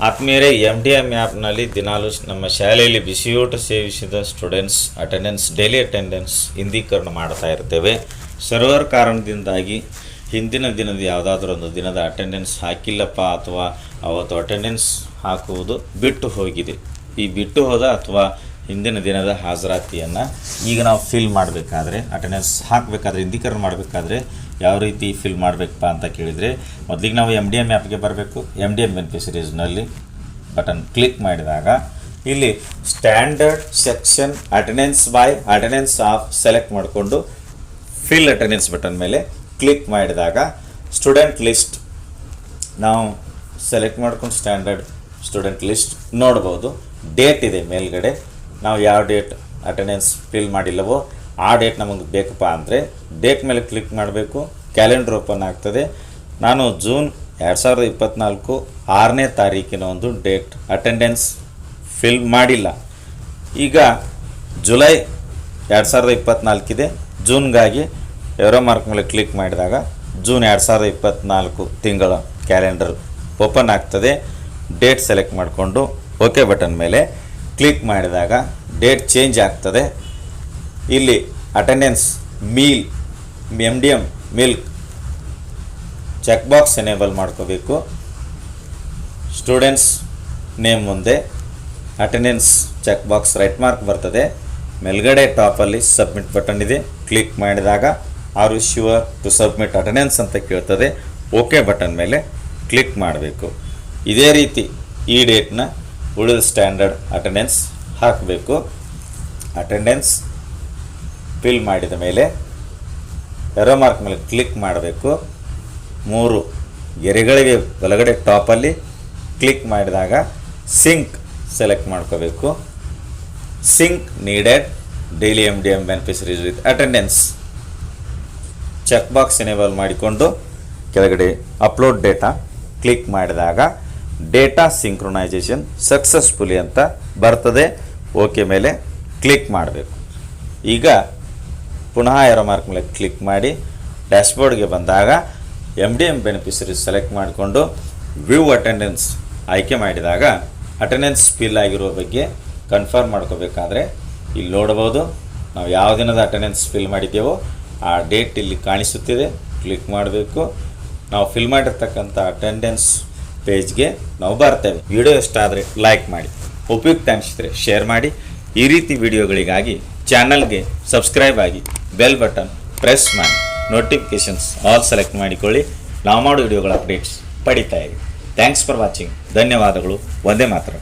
ಆತ್ಮೀಯರೇ, MDM ಆ್ಯಪ್ನಲ್ಲಿ ದಿನಾಲು ನಮ್ಮ ಶಾಲೆಯಲ್ಲಿ ಬಿಸಿಯೂಟ ಸೇವಿಸಿದ ಸ್ಟೂಡೆಂಟ್ಸ್ ಡೈಲಿ ಅಟೆಂಡೆನ್ಸ್ ಹಿಂದೀಕರಣ ಮಾಡ್ತಾ ಇರ್ತೇವೆ. ಸರ್ವರ್ ಕಾರಣದಿಂದಾಗಿ ಹಿಂದಿನ ದಿನದ ಯಾವುದಾದ್ರೂ ಒಂದು ದಿನದ ಅಟೆಂಡೆನ್ಸ್ ಹಾಕಿಲ್ಲಪ್ಪ ಅಥವಾ ಅವತ್ತು ಅಟೆಂಡೆನ್ಸ್ ಹಾಕುವುದು ಬಿಟ್ಟು ಹೋಗಿದೆ. ಈ ಬಿಟ್ಟು ಹೋದ ಅಥವಾ ಹಿಂದಿನ ದಿನದ ಹಾಜರಾತಿಯನ್ನು ಈಗ ನಾವು ಫಿಲ್ ಮಾಡಬೇಕಾದ್ರೆ, ಅಟೆಂಡೆನ್ಸ್ ಹಾಕಬೇಕಾದ್ರೆ, ಹಿಂದೀಕರಣ ಮಾಡಬೇಕಾದ್ರೆ ಯಾವ ರೀತಿ ಫಿಲ್ ಮಾಡಬೇಕಪ್ಪ ಅಂತ ಕೇಳಿದರೆ, ಮೊದಲಿಗೆ ನಾವು MDM ಆ್ಯಪ್ಗೆ ಬರಬೇಕು. MDM ಬೆನಿಫಿಷರೀಸ್ನಲ್ಲಿ ಬಟನ್ ಕ್ಲಿಕ್ ಮಾಡಿದಾಗ ಇಲ್ಲಿ standard section attendance by attendance of select ಮಾಡಿಕೊಂಡು ಫಿಲ್ ಅಟೆಂಡೆನ್ಸ್ ಬಟನ್ ಮೇಲೆ ಕ್ಲಿಕ್ ಮಾಡಿದಾಗ ಸ್ಟೂಡೆಂಟ್ ಲಿಸ್ಟ್ ನಾವು ಸೆಲೆಕ್ಟ್ ಮಾಡ್ಕೊಂಡು ಸ್ಟ್ಯಾಂಡರ್ಡ್ ಸ್ಟೂಡೆಂಟ್ ಲಿಸ್ಟ್ ನೋಡ್ಬೋದು. ಡೇಟ್ ಇದೆ ಮೇಲ್ಗಡೆ, ನಾವು ಯಾವ ಡೇಟ್ ಅಟೆಂಡೆನ್ಸ್ ಫಿಲ್ ಮಾಡಿಲ್ಲವೋ ಆ ಡೇಟ್ ನಮಗೆ ಬೇಕಪ್ಪ ಅಂದರೆ ಡೇಟ್ ಮೇಲೆ ಕ್ಲಿಕ್ ಮಾಡಬೇಕು. ಕ್ಯಾಲೆಂಡರ್ ಓಪನ್ ಆಗ್ತದೆ. ನಾನು ಜೂನ್ 2024 6ನೇ ತಾರೀಕಿನ ಒಂದು ಡೇಟ್ ಅಟೆಂಡೆನ್ಸ್ ಫಿಲ್ ಮಾಡಿಲ್ಲ. ಈಗ ಜುಲೈ 2024 ಇದೆ. ಜೂನ್ಗಾಗಿ ಎರೋ ಮಾರ್ಕ್ ಮೇಲೆ ಕ್ಲಿಕ್ ಮಾಡಿದಾಗ ಜೂನ್ 2024 ತಿಂಗಳ ಕ್ಯಾಲೆಂಡರ್ ಓಪನ್ ಆಗ್ತದೆ. ಡೇಟ್ ಸೆಲೆಕ್ಟ್ ಮಾಡಿಕೊಂಡು ಓಕೆ ಬಟನ್ ಮೇಲೆ ಕ್ಲಿಕ್ ಮಾಡಿದಾಗ ಡೇಟ್ ಚೇಂಜ್ ಆಗ್ತದೆ. ಇಲ್ಲಿ attendance meal MDM milk check box enable ಮಾಡ್ಕೋಬೇಕು. ಸ್ಟೂಡೆಂಟ್ಸ್ ನೇಮ್ ಮುಂದೆ attendance check box right mark ಬರ್ತದೆ. ಮೇಲ್ಗಡೆ ಟಾಪಲ್ಲಿ ಸಬ್ಮಿಟ್ ಬಟನ್ ಇದೆ. ಕ್ಲಿಕ್ ಮಾಡಿದಾಗ are you sure to submit attendance ಅಂತ ಕೇಳ್ತದೆ. ಓಕೆ ಬಟನ್ ಮೇಲೆ ಕ್ಲಿಕ್ ಮಾಡಬೇಕು. ಇದೇ ರೀತಿ ಈ ಡೇಟ್ನ ಉಳಿದ ಸ್ಟ್ಯಾಂಡರ್ಡ್ ಅಟೆಂಡೆನ್ಸ್ ಹಾಕಬೇಕು. ಅಟೆಂಡೆನ್ಸ್ ಫಿಲ್ ಮಾಡಿದ ಮೇಲೆ ಎರೋ ಮಾರ್ಕ್ ಮೇಲೆ ಕ್ಲಿಕ್ ಮಾಡಬೇಕು. 3 ಗೆರೆಗಳಿಗೆ ಬಲಗಡೆ ಟಾಪಲ್ಲಿ ಕ್ಲಿಕ್ ಮಾಡಿದಾಗ ಸಿಂಕ್ ಸೆಲೆಕ್ಟ್ ಮಾಡ್ಕೋಬೇಕು. Sync needed daily MDM beneficiaries with attendance check box enable ಮಾಡಿಕೊಂಡು ಕೆಳಗಡೆ ಅಪ್ಲೋಡ್ ಡೇಟಾ ಕ್ಲಿಕ್ ಮಾಡಿದಾಗ ಡೇಟಾ ಸಿಂಕ್ರೊನೈಸೇಷನ್ ಸಕ್ಸಸ್ಫುಲಿ ಅಂತ ಬರ್ತದೆ. ಓಕೆ ಮೇಲೆ ಕ್ಲಿಕ್ ಮಾಡಬೇಕು. ಈಗ ಪುನಃ ಎರೋ ಮಾರ್ಕ್ ಮೇಲೆ ಕ್ಲಿಕ್ ಮಾಡಿ ಡ್ಯಾಶ್ಬೋರ್ಡ್ಗೆ ಬಂದಾಗ MDM ಬೆನಿಫಿಷರೀಸ್ ಸೆಲೆಕ್ಟ್ ಮಾಡಿಕೊಂಡು ವ್ಯೂ ಅಟೆಂಡೆನ್ಸ್ ಆಯ್ಕೆ ಮಾಡಿದಾಗ ಅಟೆಂಡೆನ್ಸ್ ಫಿಲ್ ಆಗಿರೋ ಬಗ್ಗೆ ಕನ್ಫರ್ಮ್ ಮಾಡ್ಕೋಬೇಕಾದ್ರೆ ಇಲ್ಲಿ ನೋಡ್ಬೋದು. ನಾವು ಯಾವ ದಿನದ ಅಟೆಂಡೆನ್ಸ್ ಫಿಲ್ ಮಾಡಿದ್ದೇವೋ ಆ ಡೇಟ್ ಇಲ್ಲಿ ಕಾಣಿಸುತ್ತಿದೆ. ಕ್ಲಿಕ್ ಮಾಡಬೇಕು. ನಾವು ಫಿಲ್ ಮಾಡಿರ್ತಕ್ಕಂಥ ಅಟೆಂಡೆನ್ಸ್ ಪೇಜ್ಗೆ ನಾವು ಬರ್ತೇವೆ. ವಿಡಿಯೋ ಇಷ್ಟ ಆದರೆ ಲೈಕ್ ಮಾಡಿ, ಉಪಯುಕ್ತ ಅನಿಸಿದರೆ ಶೇರ್ ಮಾಡಿ. ಈ ರೀತಿ ವಿಡಿಯೋಗಳಿಗಾಗಿ ಚಾನಲ್ಗೆ ಸಬ್ಸ್ಕ್ರೈಬ್ ಆಗಿ ಬೆಲ್ ಬಟನ್ ಪ್ರೆಸ್ ಮಾಡಿ ನೋಟಿಫಿಕೇಷನ್ಸ್ ಆಲ್ ಸೆಲೆಕ್ಟ್ ಮಾಡಿಕೊಳ್ಳಿ. ನಾವು ಮಾಡೋ ವಿಡಿಯೋಗಳ ಅಪ್ಡೇಟ್ಸ್ ಪಡಿತಾ ಇರಿ. Thanks for watching. ಧನ್ಯವಾದಗಳು. ವಂದೇ ಮಾತರಂ.